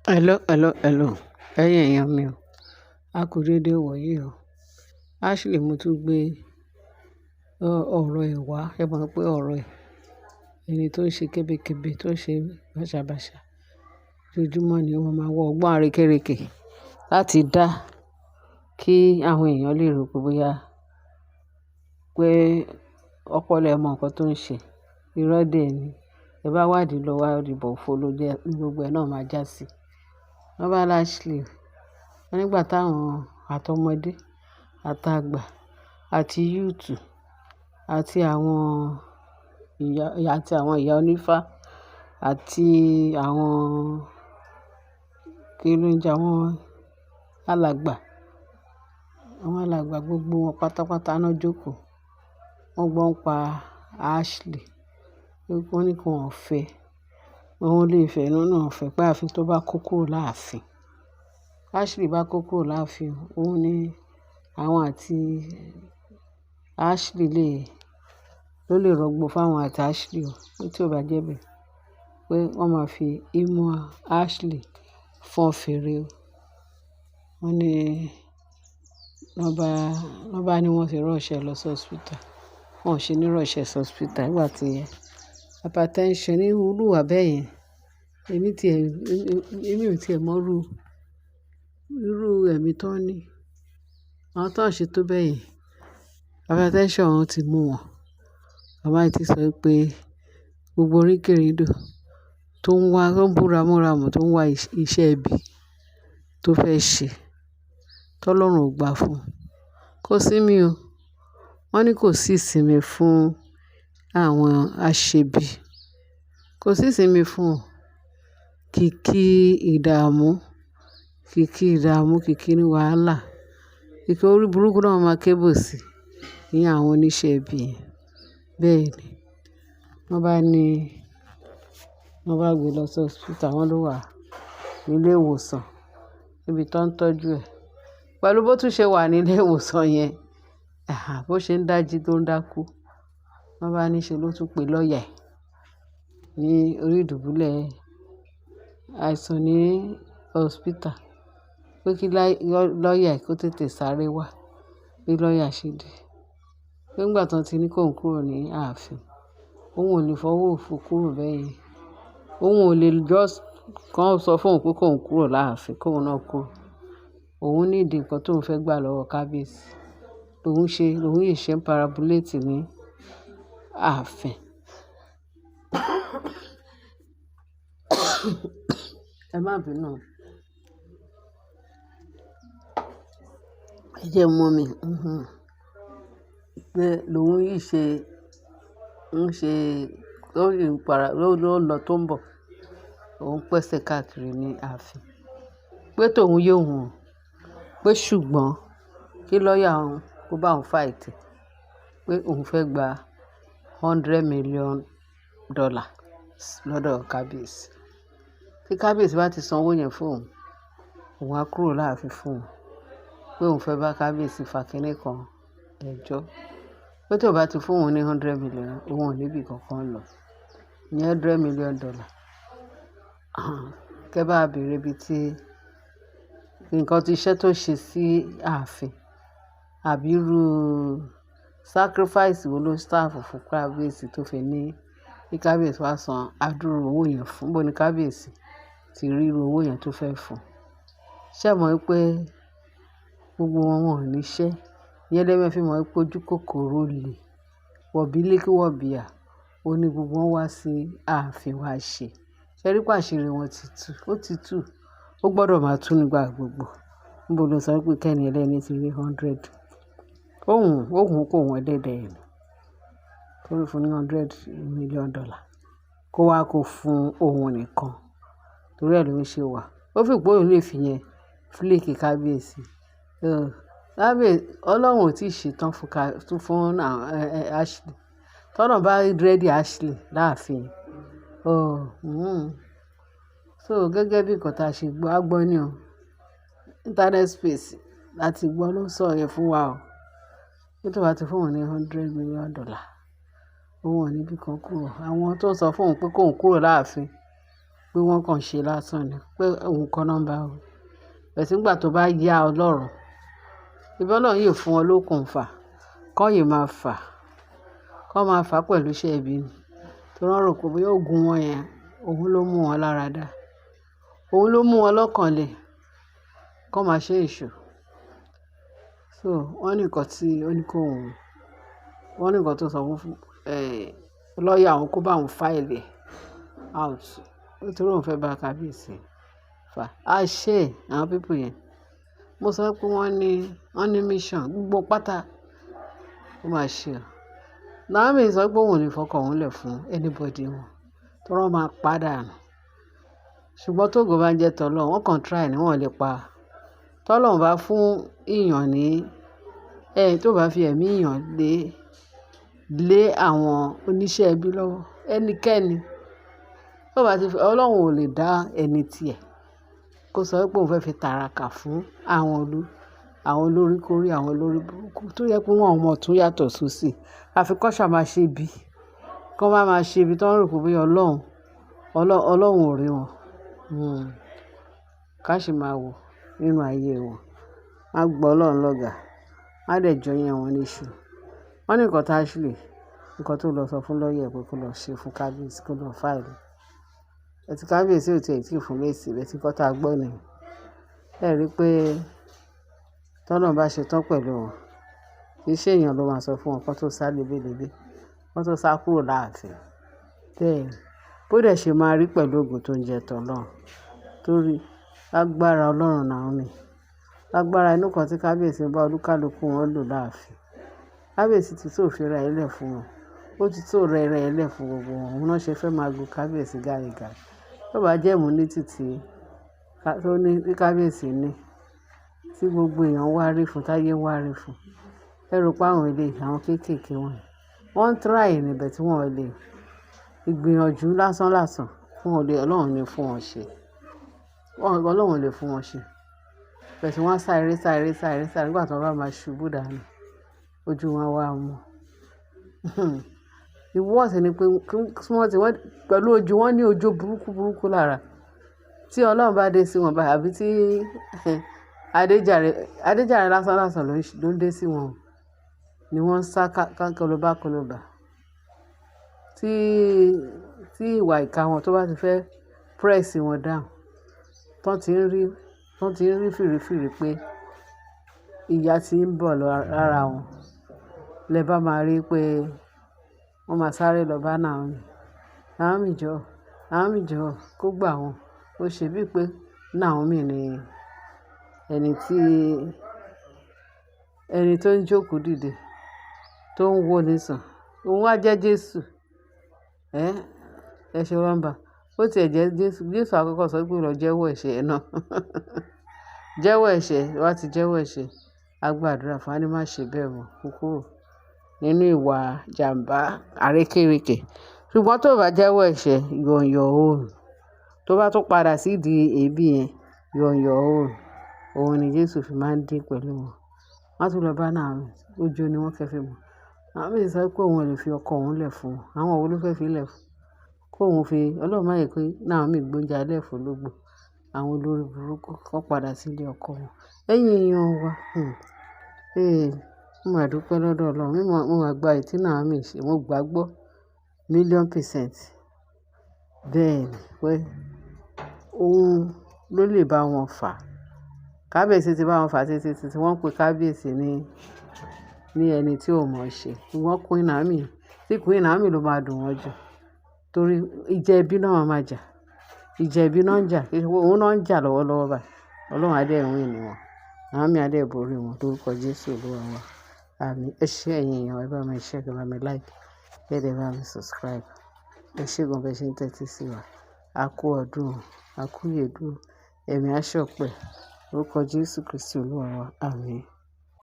Hello. Ẹ̀yin èèyàn mi o. A kú dédé wòyí o. Ashley mo tún gbé ọ̀rọ̀ ẹ̀ wá. Ẹ mọ̀ pé ọ̀rọ̀ ẹ̀, ẹni tó ń ṣe kébékébé, tó ń ṣe bàṣàbàṣà, ojoojúmọ́ ni wọ́n máa wọ ọgbọ́n àrékérekè láti dá kí àwọn èèyàn lè rò pé bóyá pé ọpọlọ ẹ̀ mọ nǹkan tó ń ṣe. Irọ́ dẹ̀ ni. Ẹ bá wádìí lọ wá ìbò òfo ló jẹ́ ní gbogbo ẹ̀ náà máa já sí. Wọ́n bá Ashley, wọ́n nígbà táwọn àtọmọdé, àtàgbà, àti youth, àti àwọn ìyá onífá, àti àwọn kìnìún, àwọn alàgbà gbogbo wọn pátápátá náà jókòó. Wọ́n gbọ́ ń pa Ashley. Wọ́n ní kí wọ́n fẹ́, wọ́n lè fẹ́ nínú ọ̀fẹ́ pé àfi tó bá kó kúrò láàfin. Ashley bá kó kúrò láàfin, òun ni àwọn àti Ashley ló lè rọgbọ fáwọn àti Ashley o. Tí ó bá jẹ́ bẹ́ẹ̀, pé wọ́n máa fi imú Ashley fọ́n fèrè o. Wọ́n ní wọ́n bá ní wọ́n ti rọ́ọ̀ṣẹ́ lọ sí hospital. Wọ́n ò ṣe ní rọ́ọ̀ṣẹ́ sí hospital nígbà tí hypertension ní olúwa bẹ́ẹ̀ yẹn. Èmi ò tiẹ̀ mọ irú ẹ̀mí tó ní. Àwọn tó ń ṣe tó bẹ́ẹ̀ yẹn, hypertension wọn ti mú wọn. Bàbá yìí ti sọ pé gbogbo oríkèrìndò tó ń búra mọ́ramù, tó ń wá iṣẹ́ ibi tó fẹ́ ṣe, tọ́lọ́run ò gbà fún un. Kò sí mi o. Wọ́n ní kò sí ìsinmi fún àwọn aṣebi. Kò sí ìsinmi fún wọn. Kìkì ìdààmú, kìkì ní wàhálà. Kìkì orí burúkú náà máa kébù sí ní àwọn oníṣẹ́ ibi yẹn. Bẹ́ẹ̀ ni. Wọ́n bá gbé lọ sí hospital, wọ́n ló wà nílé ìwòsàn níbi tó ń tọ́jú ẹ̀. Pẹ̀lú bó tún ṣe wà nílé ìwòsàn yẹn, bó ṣe ń dájí tó ń dákú. Wọ́n bá ní ṣe ló tún pe lọ́ọ̀yà ẹ̀ ní orí ìdùbúlẹ̀ àìsàn ní hospital. Pé kí lọ́ọ̀yà ẹ̀ kó tètè sáré wá bí lọ́ọ̀yà ṣe dé. Pé nígbà tí wọ́n ti ní kó ń kúrò ní ààfin, òun ò lè fọwọ́ òfo kúrò bẹ́ẹ̀ yẹn. Òun ò lè kàn sọ fún òun pé kó ń kúrò láàfin, kó òun náà kúrò. Òun ní ìdí nǹkan tó ń fẹ́ gbà lọ́wọ́ kábíyèsí. Lòun yìí ṣe ń parabulate ní ààfin. Ẹ má bínú. Ẹ jẹ́ mọ́ mi. Pé lòun yìí ṣe ló lọ tó ń bọ̀. Òun pèsè káàkiri ní ààfin. Pé tòun yóò hùn. Pé ṣùgbọ́n kí lọ́ọ̀yà òun kó bá òun fight. Pé òun fẹ́ gba $100 million lọ́dọ̀ kábíyèsí. Tí kábíyèsí bá ti san owó yẹn fún òun á kúrò láàfin fún òun. Pé òun fẹ́ bá kábíyèsí fa kínní kan ẹjọ́. Pé tí ó bá ti fún òun ní $100 million, òun ò níbi kankan lọ. Ní $100 million. Kẹ́ bá bèèrè ibi tí nǹkan tí iṣẹ́ tó ṣe sí ààfin, àbí irú sacrifice wo ló staff fún kábíyèsí tó fi ní kí kábíyèsí wá san adúrú owó yẹn fún. Bó ni kábíyèsí ti rí irú owó yẹn tó fẹ́ fún. Ṣé mọ̀ pé gbogbo wọn ò ní iṣẹ́? Ìyẹn lẹ́mọ̀ fi mọ̀ pé ojú kòkòrò lè wọ̀bí lékí wọ̀bìà. Ó ní gbogbo wọn wá sí ààfin wá ṣe. Ṣé rí pé àṣírí wọn ti tú? Ó ti tú. Ó gbọdọ̀ máa tú nígbà gbogbo. Níbo ló sọ pé kẹ́ni ẹlẹ́ni ti rí 100? Òun kò wọ́n dẹ́dẹ́ ẹ̀ ni. Torí fún ní $100 million. Kó wá kó fún òun nìkan. Torí ẹ̀ ló ń ṣe wà. Ó fi pé òun lè fi yẹn fleeki kábíyèsí. Ọlọ́run ò tí ì ṣetán fún Ashley. Tọ́nà bá ready Ashley láàfin. So gẹ́gẹ́ bí nǹkan tí a ṣe gbọ́, a gbọ́ ní o. Internet space láti gbọ́ ló sọ yẹn fún wa o. Pé tí ó bá ti fún òun ní $100 million, òun ò níbi kan kúrò. Àwọn tó ń sọ fún òun pé kó ń kúrò láàfin, pé wọ́n kàn ṣe lásán ni pé òun kọ́ náà ń bá wí. Bẹ̀tí nígbà tó bá yá Ọlọ́run, ìbí Ọlọ́run yóò fún wọn lókun fà, kọ́ yìí máa fà, kọ́ máa fà pẹ̀lú iṣẹ́ ibi ni. Tó rán rò pé bóyá ogun wọn yẹn, òun ló mú wọn lára dá. Òun ló mú wọn lọ́kàn le, kọ́ máa ṣe èṣù. So wọ́n ní nǹkan tí ó ní kó òun, wọ́n ní nǹkan tó sọ fún lọ́ọ̀yà òun kó bá òun fáìlì out. Nítorí òun fẹ́ bá kábíyèsí fà. A ṣe àwọn pípù yẹn. Mo sọ pé wọ́n ní mission gbogbo pátá. Ó máa ṣe o. Naomi sọ pé òun ò ní fọkàn òun lẹ̀ fún anybody wọn. Tó rán máa padà nù. Ṣùgbọ́n tógo bá ń jẹ́ tọ́lọ́, wọ́n kàn try ni wọ́n lè pa. Tọ́lọ́run bá fún èèyàn ní tó bá fi ẹ̀mí èèyàn lé àwọn oníṣẹ́ ibi lọ́wọ́, ẹnikẹ́ni tó bá ti fi Ọlọ́run ò lè dá ẹni tiẹ̀ kó sọ pé òun fẹ́ fi tàràkà fún àwọn olóríkórí, àwọn olórí burúkú tó yẹ pé wọ́n mọ̀ tún yàtọ̀ sósì. Àfi kọ́ ṣà máa ṣe ibi. Kọ́ máa ṣe ibi tó ń rò pé bóyá Ọlọ́run ò rí wọn. Ká sì máa wò nínú ayé wọn. Má gbọ́ Ọlọ́run lọ́gà. Má dẹ̀ jọ yẹn wọn níṣu. Wọ́n ní nǹkan Ashley, nǹkan tó lọ sọ fún lọ́ọ̀yà pé kó lọ ṣe fún kábíyèsí, kó lọ fáìlì. Ẹ̀tí kábíyèsí ò tiẹ̀ tí ì fún lésì rẹ̀ tí kọ́ tá a gbọ́ nìyẹn. Ẹ rí i pé tọ́lọ́run bá ṣe tán pẹ̀lú wọn, kì í ṣe èèyàn ló máa sọ fún wọn kó tó sá lebélebé, kó tó sá kúrò láàfin. Bẹ́ẹ̀ ni, bó dẹ̀ ṣe máa rí pẹ̀lú ògùn tó ń jẹ tọ́lọ́run. Torí lágbára Ọlọ́run Naomi, lágbára inú kan tí kábíyèsí bá olúkálùkù wọn lò láàfin. Kábíyèsí ti tó fi ra ilẹ̀ fún wọn. Ó ti tó rẹ ilẹ̀ fún gbogbo wọn. Òun náà ṣe fẹ́ máa gun kábíyèsí gàrìgàrì. Tó bá jẹ́ immunity tí kábíyèsí ní, tí gbogbo èèyàn wá rí fún, táyé wá rí fún. Ẹ rò pé àwọn àwọn kéékèèké wọn. Wọ́n ń try níbẹ̀ tí wọ́n lè ìgbìyànjú lásán fún Ọlọ́run ní fún wọn ṣe. Ọlọ́run lè fún wọn ṣe. Bẹ̀tí wọ́n sáré nígbà tí wọ́n bá máa ṣubú dànù. Ojú wọn wá mú. Ìwọ́sì ni pé wọ́n pẹ̀lú ojú wọn ní ojú burúkú lára. Tí Ọlọ́run bá dé sí wọn báyìí, àbí tí Adéjàre lásán ló ń dé sí wọn ni wọ́n ń sá kólóbá. Tí ìwà ìkà wọn tó bá ti fẹ́ press wọn down, tán ti ń rí fìrìfìrì pé ìyà ti ń bọ̀ lára wọn, lẹ bá máa rí pé wọ́n máa sáré lọ bá Naomi jọ̀ọ́ kó gbà wọ́n. Ó ṣe bíi pé Naomi ni ẹni tó ń jókòó dìde, tó ń wò nísàn. Òun wá jẹ́ Jésù. Ẹ ṣe rọ́mbà. Ó tiẹ̀ jẹ́ Jésù àkọ́kọ́ sọ pé lọ jẹ́wọ́ ẹ̀ṣẹ̀ ẹ náà. Jẹ́wọ́ ẹ̀ṣẹ̀, wá ti jẹ́wọ́ ẹ̀ṣẹ̀. A gbàdúrà fún wa ní má ṣe bẹ́ẹ̀ mọ́, kó kúrò nínú ìwà jàǹbá àrékérekè. Ṣùgbọ́n tó bá jẹ́wọ́ ẹ̀ṣẹ̀, you're on your own. Tó bá tún padà sídìí èébì yẹn, you're on your own. Òun ni Jésù fi máa ń dín pẹ̀lú wọn. Wọ́n tún lọ bá Naomi, ojú ni wọ́n kẹfẹ́ mọ̀. Naomi sọ pé òun ò lè fi ọkọ òun lẹ̀ fún wọn. Àwọn wo ló fẹ́ fi lẹ̀ fún? Kó òun fi Ọlọ́run má yẹ pé Naomi gbóúnjẹ alẹ́ fún ológbò. Àwọn olórí burúkú kan padà sílé ọkọ wọn. Ẹ̀yin èèyàn wa, mo máa dúpẹ́ lọ́dọ̀ Ọlọ́run. Mo máa gba èyí tí Naomi ṣe, mo gbàgbọ́ 1,000,000%. Bẹ́ẹ̀ ni pé òun ló lè bá wọn fà. Kábíyèsí ti bá wọn fà títí wọ́n pe kábíyèsí ní ẹni tí ò mọ̀ ṣe. Ṣùgbọ́n Queen Naomi ló máa dùn wọ́n jù. Torí ìjà ẹbí náà máa jà. Ìjà ẹbí náà ń jà. Òun náà ń jà lọ́wọ́lọ́wọ́ báyìí. Ọlọ́run á dẹ̀ win ni wọn. Naomi á dẹ̀ borí wọn lórúkọ Jésù Olúwa wa. Àmín. Ẹ ṣé ẹ̀yin èèyàn, ẹ bá mi share, ẹ bá mi like, ẹ dẹ̀ bá mi subscribe. Ẹ ṣé gan bẹ́ẹ̀ ṣe ń tẹ́tí sí wa. A kú ọdún, a kú ìyèdún, ẹ̀mí á ṣọ̀pẹ́. Lórúkọ Jésù Kristi Olúwa wa. Àmín.